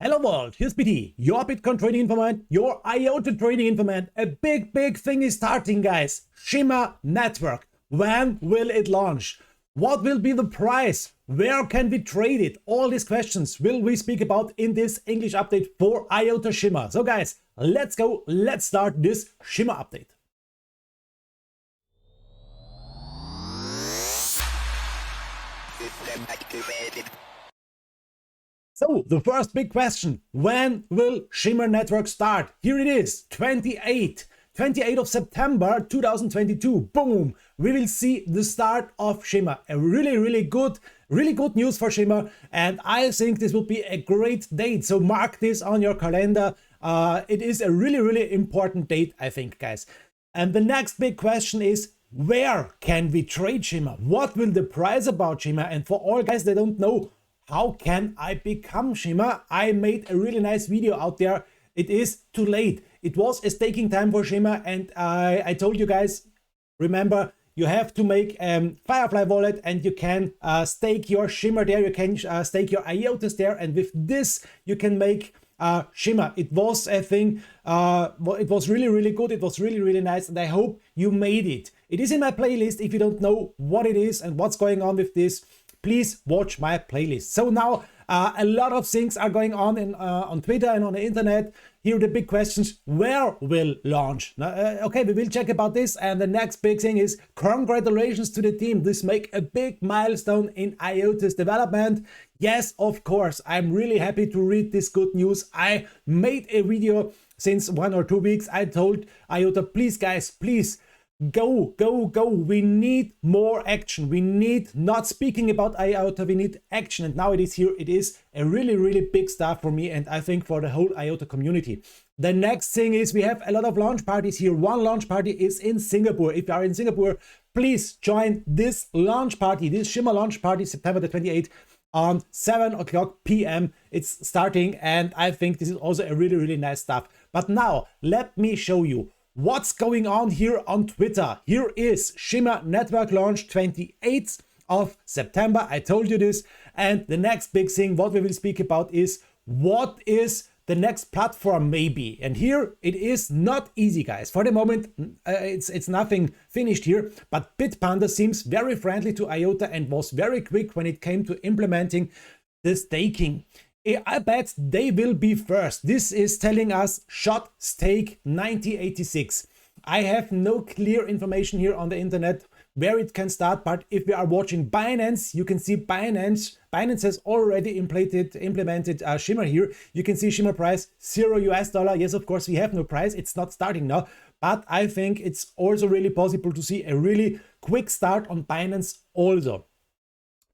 Hello world, here's Biti, your Bitcoin trading informant, your IOTA trading informant. A big thing is starting, guys. Shimmer network. When will it launch? What will be the price? Where can we trade it? All these questions will we speak about in this English update for IOTA Shimmer. So guys, let's go. Let's start this Shimmer update. System activated. So the first big question, when will Shimmer network start? Here it is, 28th of September 2022. Boom! We will see the start of Shimmer. A really good news for Shimmer, and I think this will be a great date. So mark this on your calendar. It is a really important date, I think, guys. And the next big question is, where can we trade Shimmer? What will the price about Shimmer? And for all guys that don't know, how can I become Shimmer? I made a really nice video out there. It is too late. It was a staking time for Shimmer, and I told you guys, remember, you have to make a Firefly wallet and you can stake your Shimmer there. You can stake your IOTAs there, and with this you can make Shimmer. It was a thing, it was really good. It was really nice, and I hope you made it. It is in my playlist. If you don't know what it is and what's going on with this, please watch my playlist. So now a lot of things are going on on Twitter and on the internet. Here are the big questions. Where will launch? Okay, we will check about this. And the next big thing is congratulations to the team. This make a big milestone in IOTA's development. Yes, of course, I'm really happy to read this good news. I made a video since 1 or 2 weeks. I told IOTA, please guys, please, go. We need more action. We need, not speaking about IOTA, we need action. And now it is here. It is a really big stuff for me, and I think for the whole IOTA community. The next thing is we have a lot of launch parties here. One launch party is in Singapore. If you are in Singapore, please join this launch party, this Shimmer launch party, September the 28th on 7 o'clock p.m. It's starting, and I think this is also a really nice stuff. But now let me show you what's going on here on Twitter. Here is Shimmer network launch, 28th of September. I told you this. And the next big thing, what we will speak about is what is the next platform maybe. And here it is not easy, guys. For the moment, it's nothing finished here. But Bitpanda seems very friendly to IOTA and was very quick when it came to implementing the staking. I bet they will be first. This is telling us shot stake 9086. I have no clear information here on the internet where it can start, but if we are watching Binance, you can see Binance has already implemented Shimmer here. You can see Shimmer price $0. Yes, of course, we have no price. It's not starting now, but I think it's also really possible to see a really quick start on Binance also.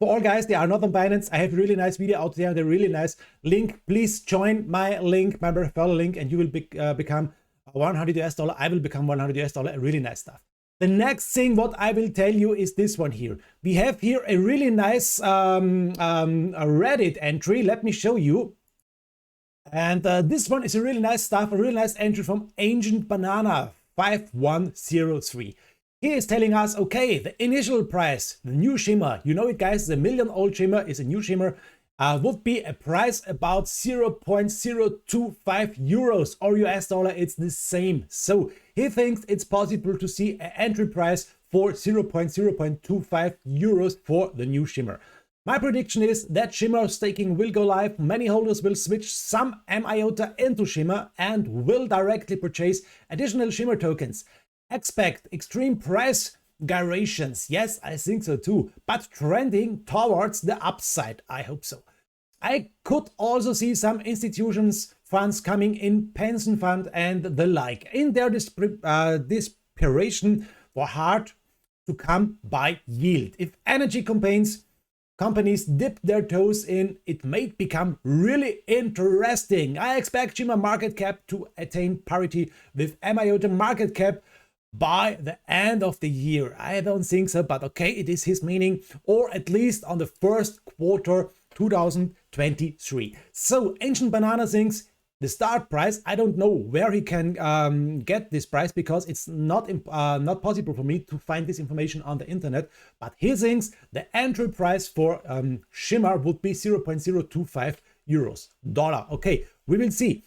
For all guys, they are not on Binance. I have a really nice video out there and a really nice link. Please join my link, my referral link, and you will become $100. I will become $100. A really nice stuff. The next thing what I will tell you is this one here. We have here a really nice a Reddit entry. Let me show you. And this one is a really nice stuff, a really nice entry from Ancient Banana 5103. He is telling us, okay, the initial price, the new Shimmer, you know it guys, the million-old Shimmer is a new Shimmer, would be a price about 0.025 euros or US dollar. It's the same. So he thinks it's possible to see an entry price for 0.025 euros for the new Shimmer. My prediction is that Shimmer staking will go live. Many holders will switch some MIOTA into Shimmer and will directly purchase additional Shimmer tokens. Expect extreme price gyrations. Yes, I think so too, but trending towards the upside. I hope so. I could also see some institutions, funds coming in, pension fund and the like, in their desperation for hard to come by yield. If energy companies dip their toes in, it may become really interesting. I expect Shimmer market cap to attain parity with MIOTA market cap by the end of the year. I don't think so, but okay, it is his meaning, or at least on the first quarter 2023. So Ancient Banana thinks the start price, I don't know where he can get this price, because it's not possible for me to find this information on the internet, but he thinks the entry price for Shimmer would be 0.025 euros, dollar. Okay, we will see.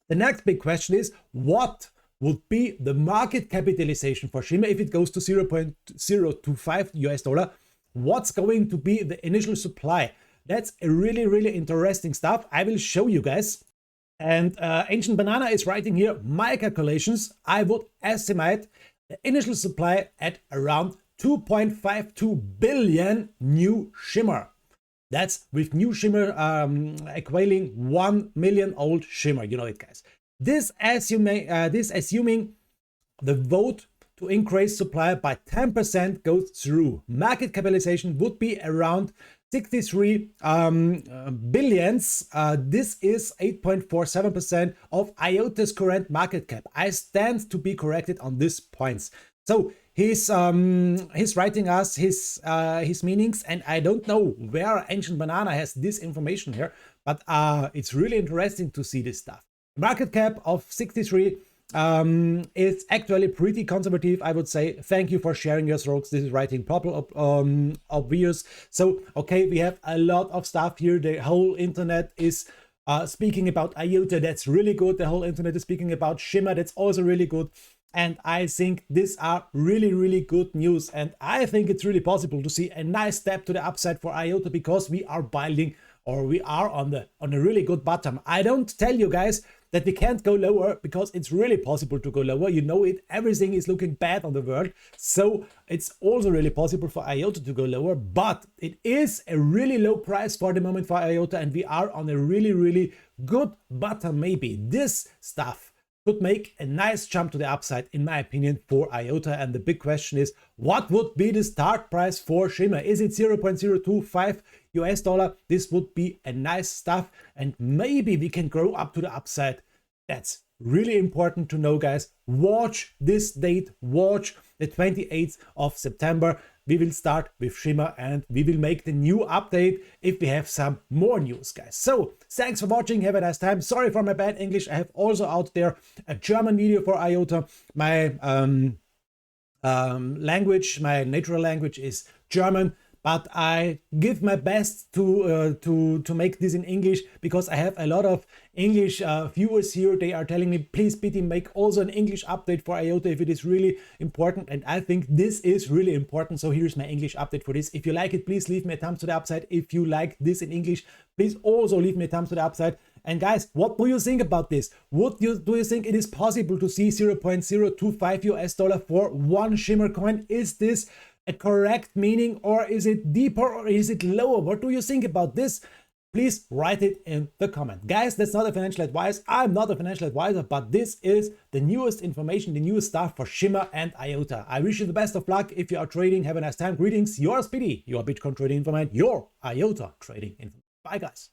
The next big question is, what would be the market capitalization for Shimmer if it goes to 0.025 US dollar? What's going to be the initial supply? That's a really interesting stuff. I will show you guys. And Ancient Banana is writing here, my calculations, I would estimate the initial supply at around 2.52 billion new Shimmer. That's with new Shimmer equaling 1 million old Shimmer. You know it, guys. This assuming the vote to increase supply by 10% goes through. Market capitalization would be around 63 billions. This is 8.47% of IOTA's current market cap. I stand to be corrected on these points. So he's writing us his meanings, and I don't know where Ancient Banana has this information here, but it's really interesting to see this stuff. Market cap of 63 is actually pretty conservative, I would say. Thank you for sharing your thoughts. This is writing proper obvious. So okay, we have a lot of stuff here. The whole internet is speaking about IOTA. That's really good. The whole internet is speaking about Shimmer. That's also really good. And I think these are really good news. And I think it's really possible to see a nice step to the upside for IOTA, because we are building, or we are on a really good bottom. I don't tell you guys that we can't go lower, because it's really possible to go lower. You know it. Everything is looking bad on the world. So it's also really possible for IOTA to go lower, but it is a really low price for the moment for IOTA, and we are on a really good bottom. Maybe this stuff could make a nice jump to the upside, in my opinion, for IOTA. And the big question is, what would be the start price for Shimmer? Is it 0.025 US dollar? This would be a nice stuff, and maybe we can grow up to the upside. That's really important to know, guys. Watch this date, watch the 28th of September. We will start with Shimmer, and we will make the new update if we have some more news, guys. So thanks for watching. Have a nice time. Sorry for my bad English. I have also out there a German video for IOTA. My language, my natural language is German, but I give my best to make this in English, because I have a lot of English viewers here. They are telling me, please Biti, make also an English update for IOTA if it is really important. And I think this is really important. So here's my English update for this. If you like it, please leave me a thumbs to the upside. If you like this in English, please also leave me a thumbs to the upside. And guys, what do you think about this? Do you think it is possible to see 0.025 US dollar for one Shimmer coin? Is this a correct meaning, or is it deeper, or is it lower? What do you think about this? Please write it in the comment. Guys, that's not a financial advice. I'm not a financial advisor, but this is the newest information, the newest stuff for Shimmer and IOTA. I wish you the best of luck if you are trading. Have a nice time. Greetings, yours Biti, your Bitcoin trading informant, your IOTA trading informant. Bye, guys.